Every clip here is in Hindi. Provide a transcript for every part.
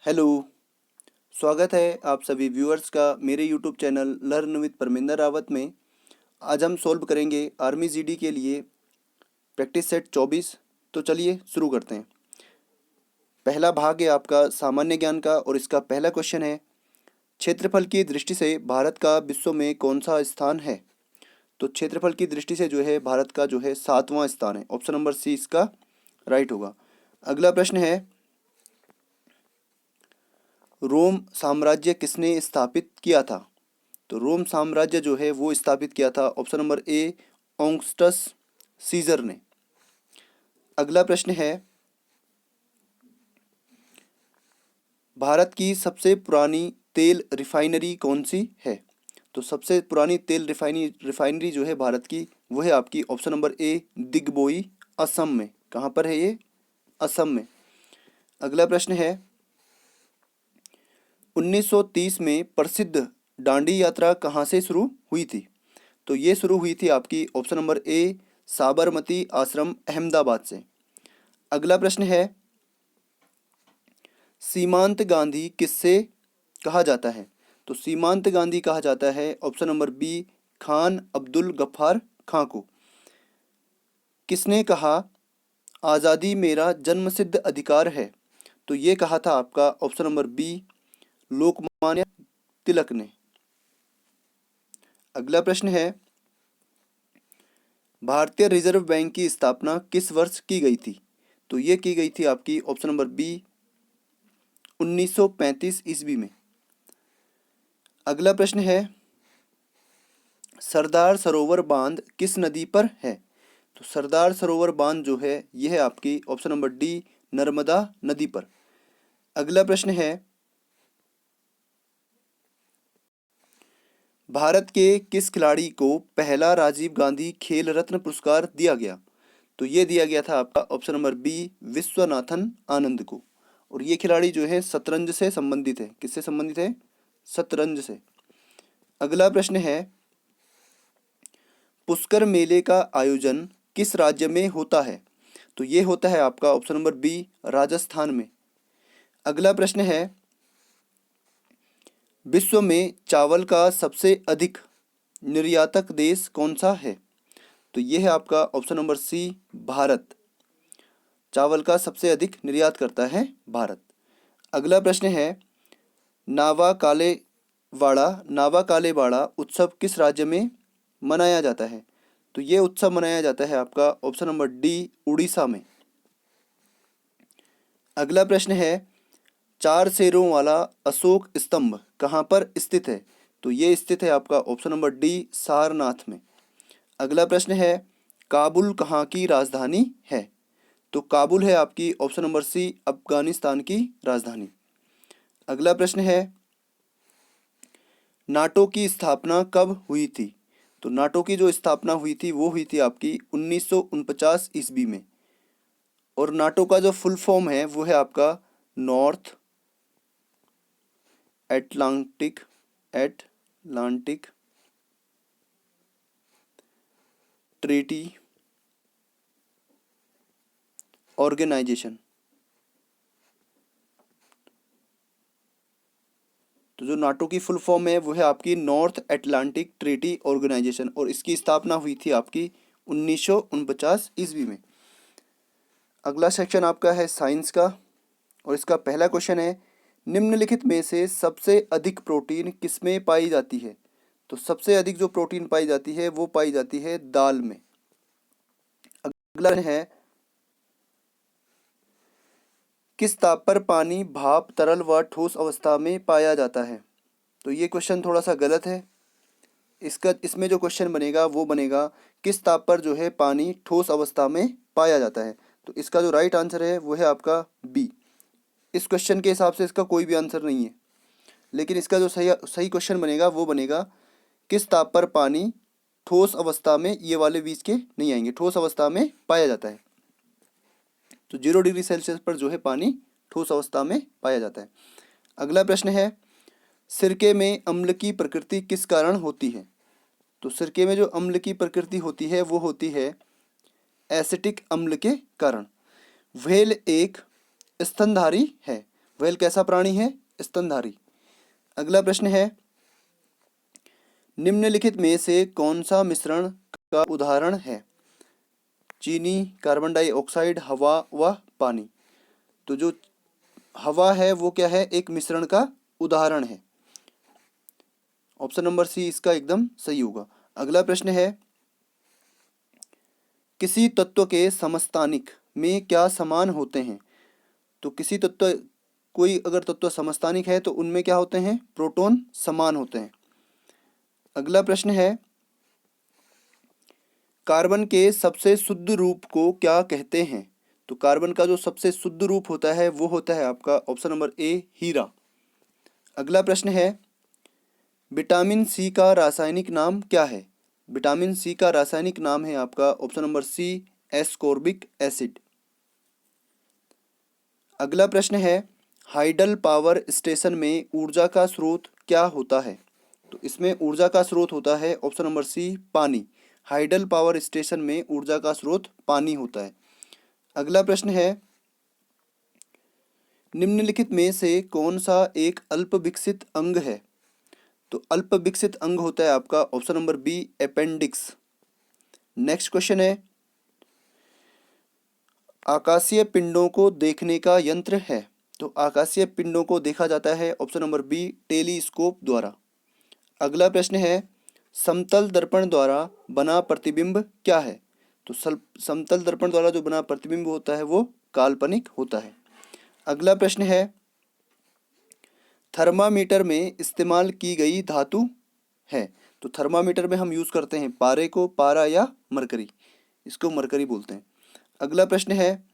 हेलो। स्वागत है आप सभी व्यूअर्स का मेरे YouTube channel learn with Parminder Rawat में। आज हम सॉल्व करेंगे आर्मी जीडी के लिए प्रैक्टिस सेट 24। तो चलिए शुरू करते हैं। पहला भाग है आपका सामान्य ज्ञान का और इसका पहला क्वेश्चन है, क्षेत्रफल की दृष्टि से भारत का विश्व में कौन सा स्थान है। तो क्षेत्रफल की दृष्टि से जो है भारत का जो है 7वां स्थान है। ऑप्शन नंबर सी इसका राइट होगा। अगला प्रश्न है, रोम साम्राज्य किसने स्थापित किया था। तो रोम साम्राज्य जो है वो स्थापित किया था। Option number A Augustus Caesar ने। अगला प्रश्न है, भारत की सबसे पुरानी तेल रिफाइनरी कौन सी है। तो सबसे पुरानी तेल रिफाइनरी जो है भारत की वो है आपकी ऑप्शन नंबर ए दिग्बोई, असम में। कहाँ पर है ये? असम में। अगला प्रश्न है, 1930 में प्रसिद्ध दांडी यात्रा कहाँ से शुरू हुई थी। तो ये शुरू हुई थी आपकी ऑप्शन नंबर ए साबरमती आश्रम, अहमदाबाद से। अगला प्रश्न है, सीमांत गांधी किससे कहा जाता है। तो सीमांत गांधी कहा जाता है option number B Khan Abdul Ghaffar Khan को। किसने कहा आज़ादी मेरा जन्मसिद्ध अधिकार है। तो ये कहा था आपका option number B Lokmanya Tilak ने। अगला प्रश्न है, भारतीय रिजर्व बैंक की स्थापना किस वर्ष की गई थी। तो ये की गई थी आपकी ऑप्शन नंबर बी 1935 ईस्वी में। अगला प्रश्न है, सरदार सरोवर बांध किस नदी पर है। तो सरदार सरोवर बांध जो है यह है आपकी ऑप्शन नंबर डी नर्मदा नदी पर। अगला प्रश्न है, भारत के किस खिलाड़ी को पहला राजीव गांधी खेल रत्न पुरस्कार दिया गया। तो ये दिया गया था आपका option number B Viswanathan Anand को। और ये खिलाड़ी जो है शतरंज से संबंधित है। किससे संबंधित है? शतरंज से। अगला प्रश्न है, पुष्कर मेले का आयोजन किस राज्य में होता है। तो ये होता है आपका ऑप्शन नंबर बी राजस्थान में। अगला प्रश्न है, विश्व में चावल का सबसे अधिक निर्यातक देश कौन सा है। तो ये है आपका ऑप्शन नंबर सी भारत। चावल का सबसे अधिक निर्यात करता है भारत। अगला प्रश्न है, नावा कालेवाड़ा उत्सव किस राज्य में मनाया जाता है। तो ये उत्सव मनाया जाता है आपका ऑप्शन नंबर डी उड़ीसा में। अगला प्रश्न है, चार शेरों वाला अशोक स्तंभ कहाँ पर स्थित है। तो ये स्थित है आपका ऑप्शन नंबर डी सारनाथ में। अगला प्रश्न है, काबुल कहाँ की राजधानी है। तो काबुल है आपकी ऑप्शन नंबर सी अफगानिस्तान की राजधानी। अगला प्रश्न है, नाटो की स्थापना कब हुई थी। तो नाटो की जो स्थापना हुई थी वो हुई थी आपकी 1949 ईस्वी में। और नाटो का जो फुल फॉर्म है वो है आपका नॉर्थ एटलांटिक ट्रीटी ऑर्गेनाइजेशन। तो जो नाटो की फुल फॉर्म है वो है आपकी नॉर्थ एटलांटिक ट्रीटी ऑर्गेनाइजेशन और इसकी स्थापना हुई थी आपकी 1949 ईस्वी में। अगला सेक्शन आपका है साइंस का और इसका पहला क्वेश्चन है, निम्नलिखित में से सबसे अधिक प्रोटीन किसमें पाई जाती है। तो सबसे अधिक जो प्रोटीन पाई जाती है वो पाई जाती है दाल में। अगला है, किस ताप पर पानी भाप तरल व ठोस अवस्था में पाया जाता है। तो ये क्वेश्चन थोड़ा सा गलत है। इसमें जो क्वेश्चन बनेगा वो बनेगा, किस ताप पर जो है पानी ठोस अवस्था में पाया जाता है। तो इसका जो राइट आंसर है वो है आपका बी। इस क्वेश्चन के हिसाब से इसका कोई भी आंसर नहीं है, लेकिन इसका जो सही क्वेश्चन बनेगा वो बनेगा, किस ताप पर पानी ठोस अवस्था में, ये वाले बीच के नहीं आएंगे, ठोस अवस्था में पाया जाता है। तो 0 डिग्री सेल्सियस पर जो है पानी ठोस अवस्था में पाया जाता है। अगला प्रश्न है, सिरके में अम्ल की प्रकृति किस कारण होती है। तो सिरके में जो अम्ल की प्रकृति होती है वो होती है एसिटिक अम्ल के कारण। व्हेल एक स्तनधारी है, व्हेल कैसा प्राणी है? स्तनधारी। अगला प्रश्न है, निम्नलिखित में से कौन सा मिश्रण का उदाहरण है? चीनी, कार्बन डाइऑक्साइड, हवा व पानी। तो जो हवा है वो क्या है? एक मिश्रण का उदाहरण है। ऑप्शन नंबर सी इसका एकदम सही होगा। अगला प्रश्न है, किसी तत्व के समस्थानिक में क्या समान होते हैं? तो किसी तत्व, कोई अगर तत्व समस्थानिक है तो उनमें क्या होते हैं? प्रोटॉन समान होते हैं। अगला प्रश्न है, कार्बन के सबसे शुद्ध रूप को क्या कहते हैं? तो कार्बन का जो सबसे शुद्ध रूप होता है वो होता है आपका ऑप्शन नंबर ए, हीरा। अगला प्रश्न है, विटामिन सी का रासायनिक नाम क्या है? विटामिन सी का रासायनिक नाम है आपका option number C, ascorbic acid. अगला प्रश्न है, हाइडल पावर स्टेशन में ऊर्जा का स्रोत क्या होता है? तो इसमें ऊर्जा का स्रोत होता है ऑप्शन नंबर सी, पानी। हाइडल पावर स्टेशन में ऊर्जा का स्रोत पानी होता है। अगला प्रश्न है, निम्नलिखित में से कौन सा एक अल्प विकसित अंग है? तो अल्प विकसित अंग होता है आपका option number B, appendix. Next question है, आकाशीय पिंडों को देखने का यंत्र है? तो आकाशीय पिंडों को देखा जाता है ऑप्शन नंबर बी, टेलीस्कोप द्वारा। अगला प्रश्न है, समतल दर्पण द्वारा बना प्रतिबिंब क्या है? तो समतल दर्पण द्वारा जो बना प्रतिबिंब होता है वो काल्पनिक होता है। अगला प्रश्न है, थर्मामीटर में इस्तेमाल की गई धातु है? तो थर्मामीटर में हम यूज करते हैं पारे को, पारा या मरकरी, इसको मरकरी बोलते हैं। अगला प्रश्न है,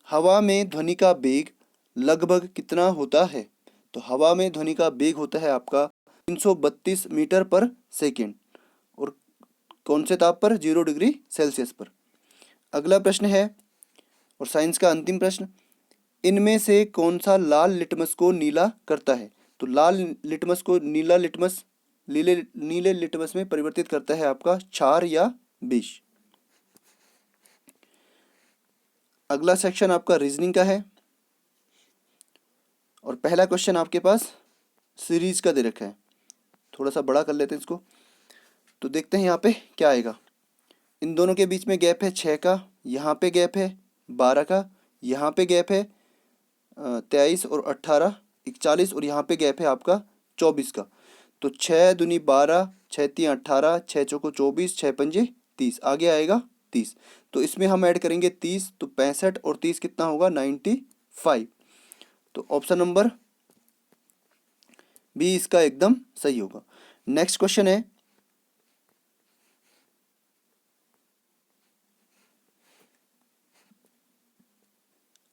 हवा में ध्वनि का वेग लगभग कितना होता है? तो हवा में ध्वनि का वेग होता है आपका 332 मीटर पर सेकेंड, और कौन से ताप पर? 0 डिग्री सेल्सियस पर। अगला प्रश्न है, और साइंस का अंतिम प्रश्न, इनमें से कौन सा लाल लिटमस को नीला करता है? तो लाल लिटमस को नीले लिटमस में परिवर्तित करता है आपका क्षार या विष। अगला सेक्शन आपका रीजनिंग का है, और पहला क्वेश्चन आपके पास सीरीज का दे रखा है। थोड़ा सा बड़ा कर लेते हैं इसको, तो देखते हैं यहाँ पे क्या आएगा। इन दोनों के बीच में गैप है 6 का, यहाँ पे गैप है 12 का, यहाँ पे गैप है 23 और 18 41, और यहाँ पे गैप है आपका 24 का। तो 6 दूनी 12, 6 3 18, 6 चौको 24, 6 पंजे 30, आगे आएगा 30। तो इसमें हम ऐड करेंगे 30, तो 65, और 30 कितना होगा? 95। तो ऑप्शन नंबर बी इसका एकदम सही होगा। नेक्स्ट क्वेश्चन है,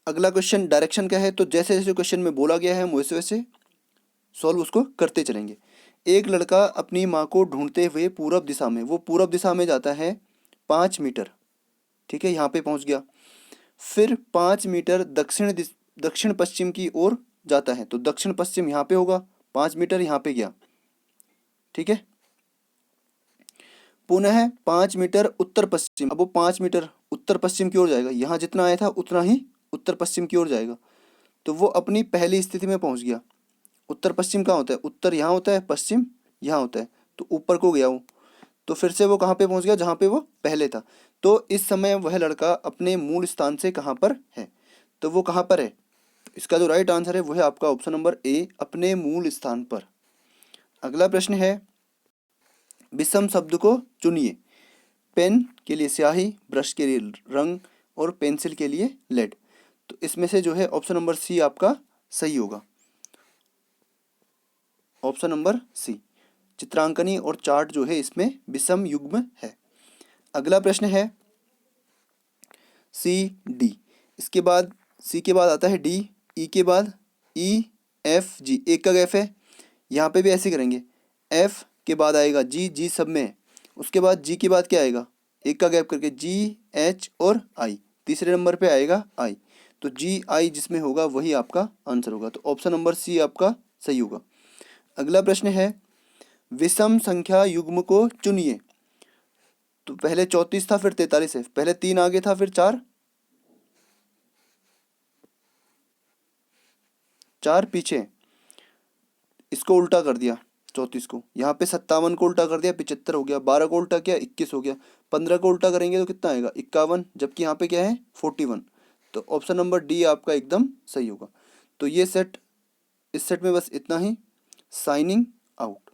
अगला क्वेश्चन डायरेक्शन का है। तो जैसे जैसे क्वेश्चन में बोला गया है हम वैसे वैसे सॉल्व उसको करते चलेंगे। एक लड़का अपनी माँ को ढूंढते हुए पूरब दिशा में, वो पूरब दिशा में जाता है 5 मीटर, ठीक है, यहाँ पे पहुँच गया। फिर 5 मीटर दक्षिण पश्चिम की ओर जाता है, तो दक्षिण पश्चिम यहाँ पे होगा, 5 मीटर यहाँ पे गया, ठीक है। पुनः 5 मीटर उत्तर पश्चिम, अब वो 5 मीटर उत्तर पश्चिम की ओर जाएगा, यहाँ जितना आया था उतना ही उत्तर पश्चिम की ओर जाएगा, तो वो अपनी पहली स्थिति में पहुंच गया। उत्तर पश्चिम कहाँ होता है? उत्तर यहाँ होता है, पश्चिम यहाँ होता है, तो ऊपर को गया वो, तो फिर से वो कहाँ पे पहुंच गया? जहाँ पे वो पहले था। तो इस समय वह लड़का अपने मूल स्थान से कहाँ पर है? तो वो कहाँ पर है? इसका जो राइट आंसर है वो है आपका ऑप्शन नंबर ए, अपने मूल स्थान पर। अगला प्रश्न है, विषम शब्द को चुनिए। पेन के लिए स्याही, ब्रश के लिए रंग, और पेंसिल के लिए लेड। तो इसमें से जो है ऑप्शन नंबर सी आपका सही होगा, ऑप्शन नंबर सी। चित्रांकनी और चार्ट जो है इसमें विषम युग्म है। अगला प्रश्न है, सी डी, इसके बाद सी के बाद आता है डी, ई के बाद ई, एफ जी, एक का गैप है, यहाँ पे भी ऐसे करेंगे, एफ के बाद आएगा जी, जी सब में है, उसके बाद जी के बाद क्या आएगा? एक का गैप करके जी, एच और आई, तीसरे नंबर पे आएगा आई, तो जी आई जिसमें होगा वही आपका आंसर होगा, तो ऑप्शन नंबर सी आपका सही होगा। अगला प्रश्न है, विषम संख्या युग्म को चुनिए। तो पहले 34 था, फिर 43 है, पहले 3 आगे था, फिर 4, 4 पीछे, इसको उल्टा कर दिया 34 को, यहाँ पे 57 को उल्टा कर दिया 75 हो गया, 12 को उल्टा किया 21 हो गया, 15 को उल्टा करेंगे तो कितना आएगा 51, जबकि यहाँ पे क्या है 41। तो ऑप्शन नंबर डी आपका एकदम सही होगा। तो ये सेट, इस सेट में बस इतना ही। Signing out.